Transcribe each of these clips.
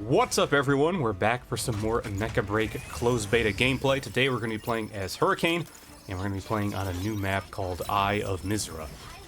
What's up, everyone? We're back for some more Mecha Break closed beta gameplay. Today we're going to be playing as Hurricane, and we're going to be playing on a new map called Eye of Mizra.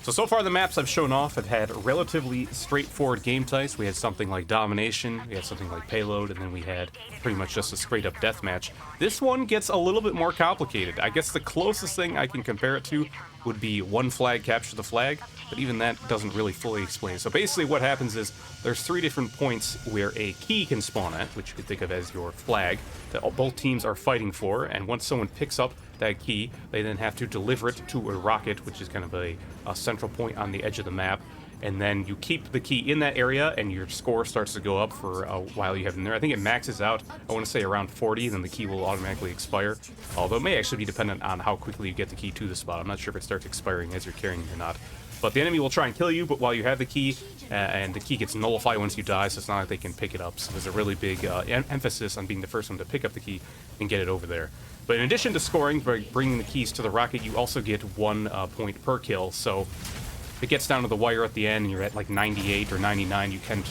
So far the maps I've shown off have had relatively straightforward game types. We had something like Domination, we had something like Payload, and then we had pretty much just a straight-up deathmatch. This one gets a little bit more complicated. I guess the closest thing I can compare it to would be one flag capture the flag, but even that doesn't really fully explain. So basically what happens is there's 3 different points where a key can spawn at, which you could think of as your flag, that both teams are fighting for, and once someone picks up that key, they then have to deliver it to a rocket, which is kind of a central point on the edge of the map, and then you keep the key in that area and your score starts to go up for a while you have it in there. I think it maxes out, I want to say around 40, then the key will automatically expire, although it may actually be dependent on how quickly you get the key to the spot. I'm not sure if it starts expiring as you're carrying it or not. But the enemy will try and kill you, but while you have the key, and the key gets nullified once you die, so it's not like they can pick it up. So there's a really big emphasis on being the first one to pick up the key and get it over there. But in addition to scoring by bringing the keys to the rocket, you also get 1 point per kill. So if it gets down to the wire at the end and you're at like 98 or 99, you can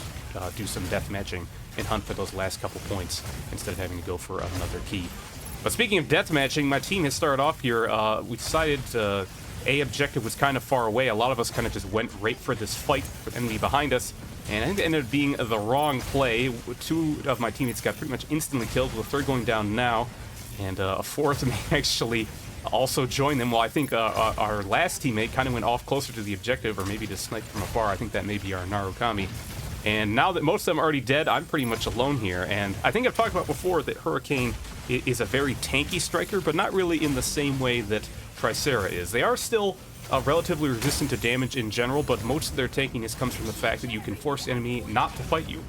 do some death matching and hunt for those last couple points instead of having to go for another key. But speaking of death matching, my team has started off here. We decided A objective was kind of far away. A lot of us kind of just went right for this fight with enemy behind us, and I think it ended up being the wrong play. 2 of my teammates got pretty much instantly killed, with a 3rd going down now, and a 4th may actually also join them. Well, I think our last teammate kind of went off closer to the objective, or maybe just sniped from afar. I think that may be our Narukami. And now that most of them are already dead, I'm pretty much alone here. And I think I've talked about before that Hurricane is a very tanky striker, but not really in the same way that Tricera is. They are still relatively resistant to damage in general, but most of their tankiness comes from the fact that you can force the enemy not to fight you.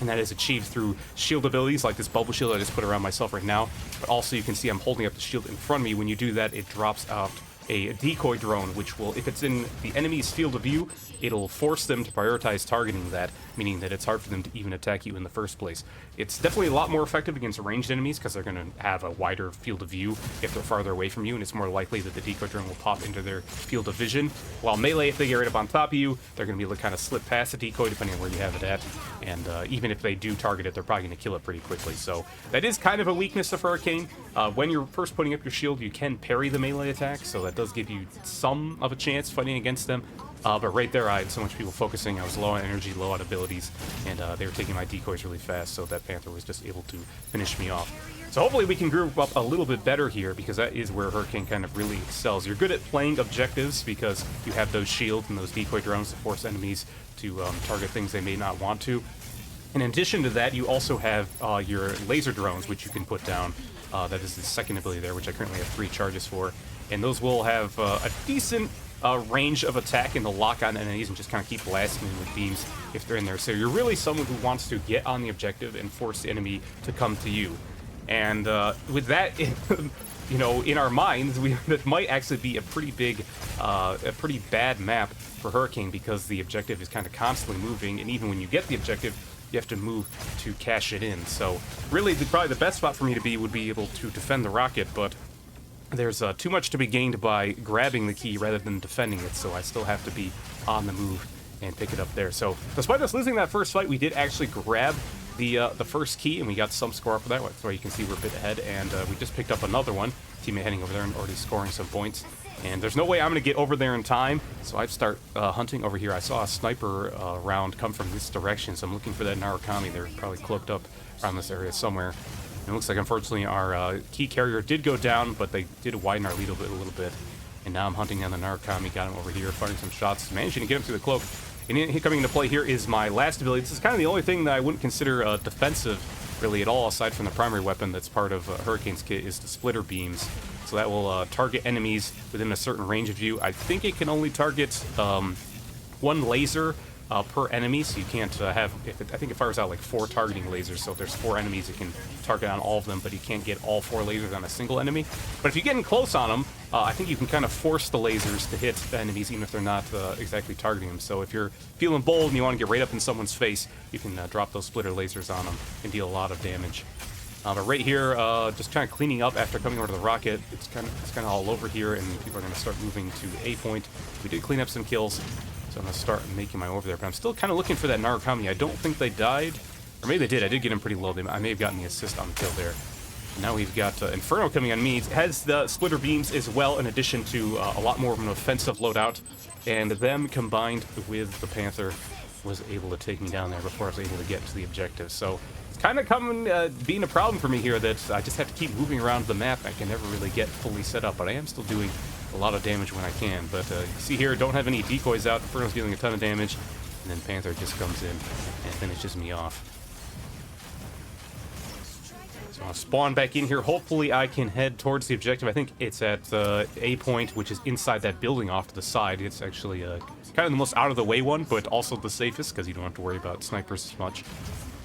And that is achieved through shield abilities like this bubble shield I just put around myself right now. But also you can see I'm holding up the shield in front of me. When you do that, it drops out a decoy drone, which will, if it's in the enemy's field of view, it'll force them to prioritize targeting that, meaning that it's hard for them to even attack you in the first place. It's definitely a lot more effective against ranged enemies because they're going to have a wider field of view if they're farther away from you, and it's more likely that the decoy drone will pop into their field of vision. While melee, if they get right up on top of you, they're going to be able to kind of slip past the decoy depending on where you have it at, and even if they do target it, they're probably going to kill it pretty quickly. So that is kind of a weakness of Hurricane. When you're first putting up your shield, you can parry the melee attack, so that does give you some of a chance fighting against them. But right there, I had so much people focusing. I was low on energy, low on abilities, and they were taking my decoys really fast, so that Panther was just able to finish me off. So hopefully we can group up a little bit better here, because that is where Hurricane kind of really excels. You're good at playing objectives because you have those shields and those decoy drones to force enemies to target things they may not want to. In addition to that, you also have your laser drones, which you can put down. That is the second ability there, which I currently have 3 charges for. And those will have a decent range of attack and they'll lock on enemies and just kind of keep blasting them with beams if they're in there. So you're really someone who wants to get on the objective and force the enemy to come to you. And with that, you know, in our minds, that might actually be a pretty big, a pretty bad map for Hurricane, because the objective is kind of constantly moving, and even when you get the objective, you have to move to cash it in. So really, probably the best spot for me to be would be able to defend the rocket, but there's too much to be gained by grabbing the key rather than defending it, so I still have to be on the move and pick it up there. So despite us losing that first fight, we did actually grab the first key, and we got some score for that. That's why you can see we're a bit ahead, and we just picked up another one. Teammate heading over there and already scoring some points. And there's no way I'm going to get over there in time, so I start hunting over here. I saw a sniper round come from this direction, so I'm looking for that Narukami. They're probably cloaked up around this area somewhere. And it looks like, unfortunately, our key carrier did go down, but they did widen our lead a little bit. And now I'm hunting down the Narukami, got him over here, firing some shots, managing to get him through the cloak. And coming into play here is my last ability. This is kind of the only thing that I wouldn't consider defensive, really, at all, aside from the primary weapon that's part of Hurricane's kit, is the splitter beams. So that will target enemies within a certain range of view. I think it can only target 1 laser per enemy, so you can't have, I think it fires out like 4 targeting lasers, so if there's 4 enemies it can target on all of them, but you can't get all 4 lasers on a single enemy. But if you're getting close on them, I think you can kind of force the lasers to hit the enemies even if they're not exactly targeting them. So if you're feeling bold and you want to get right up in someone's face, you can drop those splitter lasers on them and deal a lot of damage. But right here, just kind of cleaning up after coming over to the rocket. It's kind of all over here, and people are going to start moving to A point. We did clean up some kills, so I'm going to start making my way over there. But I'm still kind of looking for that Narukami. I don't think they died, Or maybe they did. I did get him pretty low. I may have gotten the assist on the kill there. Now we've got Inferno coming on me. It has the splitter beams as well, in addition to a lot more of an offensive loadout. And them combined with the Panther was able to take me down there before I was able to get to the objective. So it's kind of being a problem for me here that I just have to keep moving around the map. I can never really get fully set up, but I am still doing a lot of damage when I can. But you see here, don't have any decoys out. Inferno's dealing a ton of damage. And then Panther just comes in and finishes me off. So I'll spawn back in here. Hopefully I can head towards the objective. I think it's at A point, which is inside that building off to the side. It's actually kind of the most out-of-the-way one, but also the safest, because you don't have to worry about snipers as much.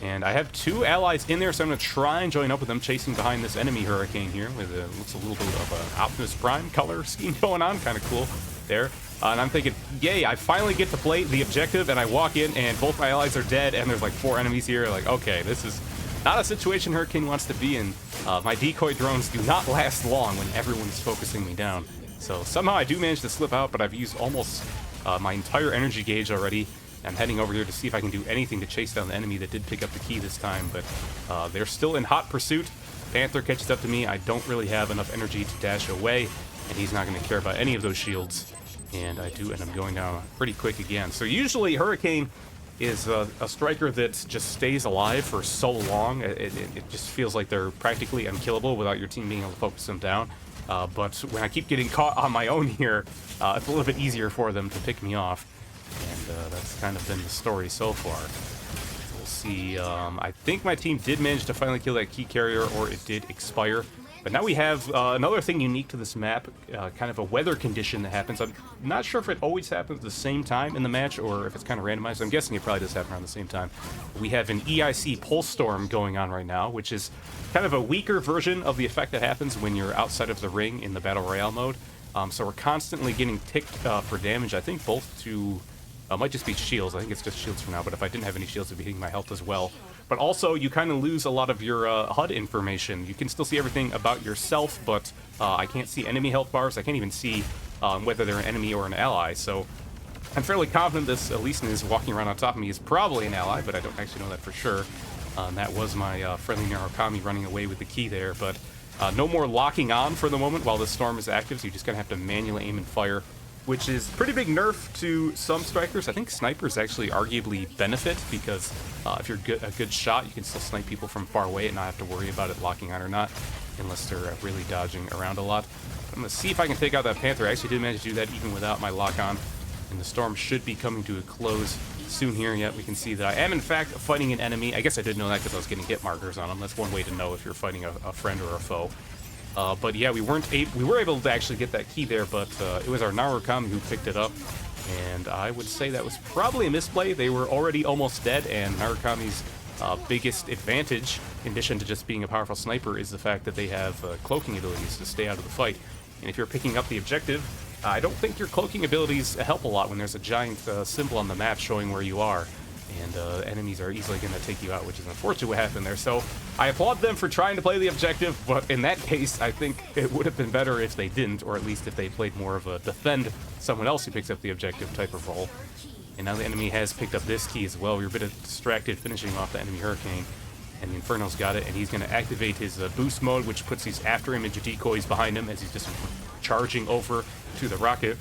And I have 2 allies in there, so I'm going to try and join up with them, chasing behind this enemy Hurricane here, with looks a little bit of an Optimus Prime color scheme going on. Kind of cool there. And I'm thinking, yay, I finally get to play the objective, and I walk in, and both my allies are dead, and there's like 4 enemies here. Like, okay, this is not a situation Hurricane wants to be in. My decoy drones do not last long when everyone's focusing me down. So somehow I do manage to slip out, but I've used almost my entire energy gauge already. I'm heading over here to see if I can do anything to chase down the enemy that did pick up the key this time, but they're still in hot pursuit. Panther catches up to me. I don't really have enough energy to dash away, and he's not going to care about any of those shields. And I do end up going down pretty quick again. So usually Hurricane is a striker that just stays alive for so long. It just feels like they're practically unkillable without your team being able to focus them down. But when I keep getting caught on my own here, it's a little bit easier for them to pick me off. And that's kind of been the story so far. We'll see. I think my team did manage to finally kill that key carrier, or it did expire. But now we have another thing unique to this map, kind of a weather condition that happens. I'm not sure if it always happens at the same time in the match or if it's kind of randomized. I'm guessing it probably does happen around the same time. We have an EIC pulse storm going on right now, which is kind of a weaker version of the effect that happens when you're outside of the ring in the Battle Royale mode. So we're constantly getting ticked for damage, I think both to... might just be shields. I think it's just shields for now, but if I didn't have any shields, it'd be hitting my health as well. But also, you kind of lose a lot of your HUD information. You can still see everything about yourself, but I can't see enemy health bars. I can't even see whether they're an enemy or an ally. So I'm fairly confident this Elysian is walking around on top of me is probably an ally, but I don't actually know that for sure. That was my friendly Narukami running away with the key there, but no more locking on for the moment while the storm is active, so you're just going to have to manually aim and fire, which is pretty big nerf to some strikers. I think snipers actually arguably benefit, because if you're a good shot, you can still snipe people from far away and not have to worry about it locking on or not, unless they're really dodging around a lot. But I'm going to see if I can take out that Panther. I actually did manage to do that even without my lock-on, and the storm should be coming to a close soon here. Yet we can see that I am in fact fighting an enemy. I guess I did know that because I was getting hit markers on him. That's one way to know if you're fighting a friend or a foe. But yeah, we were able to actually get that key there, but it was our Narukami who picked it up, and I would say that was probably a misplay. They were already almost dead, and Narukami's biggest advantage, in addition to just being a powerful sniper, is the fact that they have cloaking abilities to stay out of the fight. And if you're picking up the objective, I don't think your cloaking abilities help a lot when there's a giant symbol on the map showing where you are. And enemies are easily going to take you out, which is unfortunate what happened there. So I applaud them for trying to play the objective, but in that case, I think it would have been better if they didn't, or at least if they played more of a defend someone else who picks up the objective type of role. And now the enemy has picked up this key as well. We were a bit distracted finishing off the enemy Hurricane, and the Inferno's got it, and he's going to activate his boost mode, which puts these after-image decoys behind him as he's just charging over to the rocket.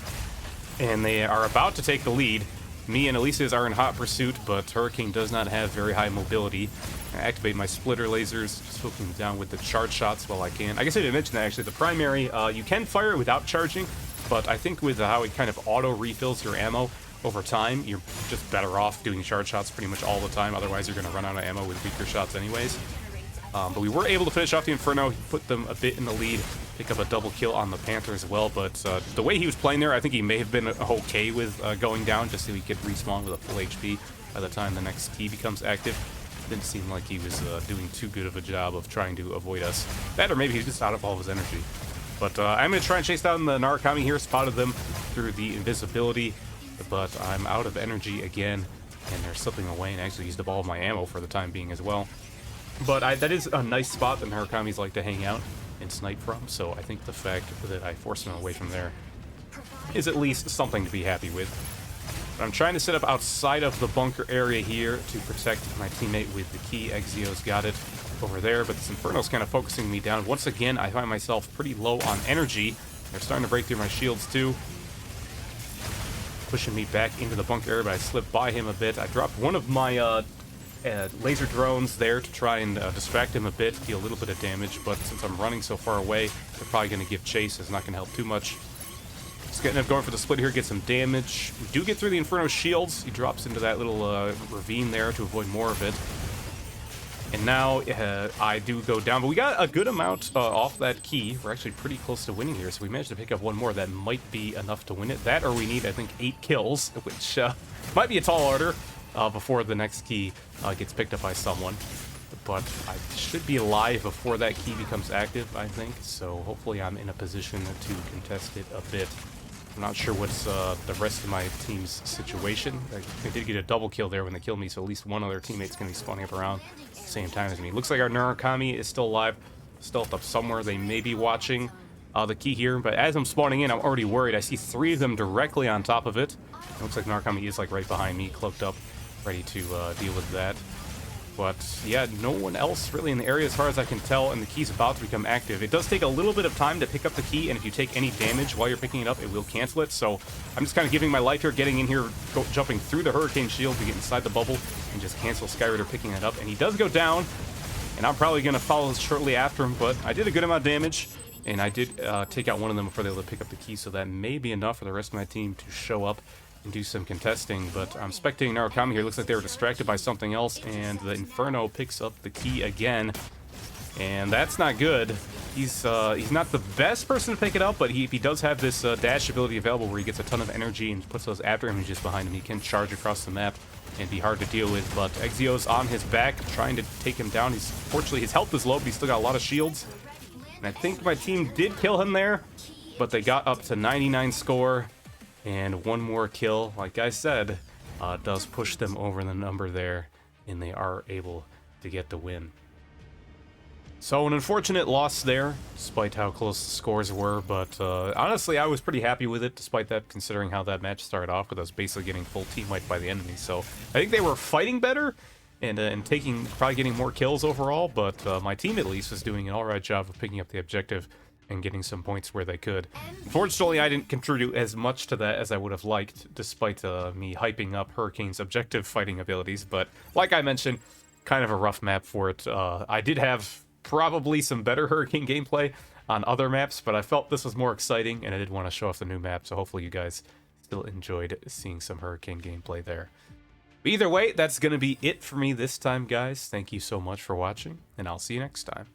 And they are about to take the lead. Me and Elysius are in hot pursuit, but Hurricane does not have very high mobility. I activate my splitter lasers, just hooking down with the charge shots while I can. I guess I didn't mention that actually. The primary, you can fire it without charging, but I think with how it kind of auto-refills your ammo over time, you're just better off doing charge shots pretty much all the time. Otherwise, you're going to run out of ammo with weaker shots anyways. But we were able to finish off the Inferno. He put them a bit in the lead, pick up a double kill on the Panther as well. But the way he was playing there, I think he may have been okay with going down just so he could respawn with a full HP by the time the next key becomes active. Didn't seem like he was doing too good of a job of trying to avoid us. That, or maybe he's just out of all of his energy. But I'm going to try and chase down the Narukami here. Spotted them through the invisibility, but I'm out of energy again, and they're slipping away, and actually used up all of my ammo for the time being as well. But that is a nice spot that Narukami's like to hang out and snipe from, so I think the fact that I forced him away from there is at least something to be happy with. I'm trying to set up outside of the bunker area here to protect my teammate with the key. Exio's got it over there, but this Inferno's kind of focusing me down. Once again, I find myself pretty low on energy. They're starting to break through my shields too. Pushing me back into the bunker area, but I slipped by him a bit. I dropped one of my laser drones there to try and distract him a bit, deal a little bit of damage, but since I'm running so far away, they're probably going to give chase. It's not going to help too much. Just getting up, going for the split here, get some damage. We do get through the Inferno shields. He drops into that little ravine there to avoid more of it. And now I do go down, but we got a good amount off that key. We're actually pretty close to winning here, so we managed to pick up one more. That might be enough to win it. That, or we need, I think, 8 kills, which might be a tall order before the next key gets picked up by someone. But I should be alive before that key becomes active, I think. So hopefully I'm in a position to contest it a bit. I'm not sure what's the rest of my team's situation. They did get a double kill there when they killed me, so at least one other teammate's going to be spawning up around at the same time as me. Looks like our Narukami is still alive, stealthed up somewhere. They may be watching the key here, but as I'm spawning in, I'm already worried. I see 3 of them directly on top of it. It looks like Narukami is like right behind me, cloaked up, ready to deal with that. But yeah, no one else really in the area as far as I can tell, and the key's about to become active. It does take a little bit of time to pick up the key, and if you take any damage while you're picking it up, it will cancel it. So I'm just kind of giving my life here, getting in here, jumping through the Hurricane Shield to get inside the bubble, and just cancel Skyrider picking it up. And he does go down, and I'm probably going to follow shortly after him, but I did a good amount of damage, and I did take out one of them before they were able to pick up the key, so that may be enough for the rest of my team to show up and do some contesting. But I'm spectating Narukami here. Looks like they were distracted by something else, and the Inferno picks up the key again, and that's not good. He's not the best person to pick it up, but if he does have this dash ability available where he gets a ton of energy and puts those after images behind him, he can charge across the map and be hard to deal with. But Exio's on his back trying to take him down. Fortunately his health is low, but he's still got a lot of shields, and I think my team did kill him there, but they got up to 99 score. And one more kill, like I said, does push them over the number there, and they are able to get the win. So an unfortunate loss there, despite how close the scores were, but honestly, I was pretty happy with it, despite that, considering how that match started off with us basically getting full team wiped by the enemy. So I think they were fighting better and probably getting more kills overall, but my team at least was doing an alright job of picking up the objective and getting some points where they could. Unfortunately, I didn't contribute as much to that as I would have liked, despite me hyping up Hurricane's objective fighting abilities. But like I mentioned, kind of a rough map for it. I did have probably some better Hurricane gameplay on other maps, but I felt this was more exciting, and I did want to show off the new map, so hopefully you guys still enjoyed seeing some Hurricane gameplay there. But either way, that's going to be it for me this time, guys. Thank you so much for watching, and I'll see you next time.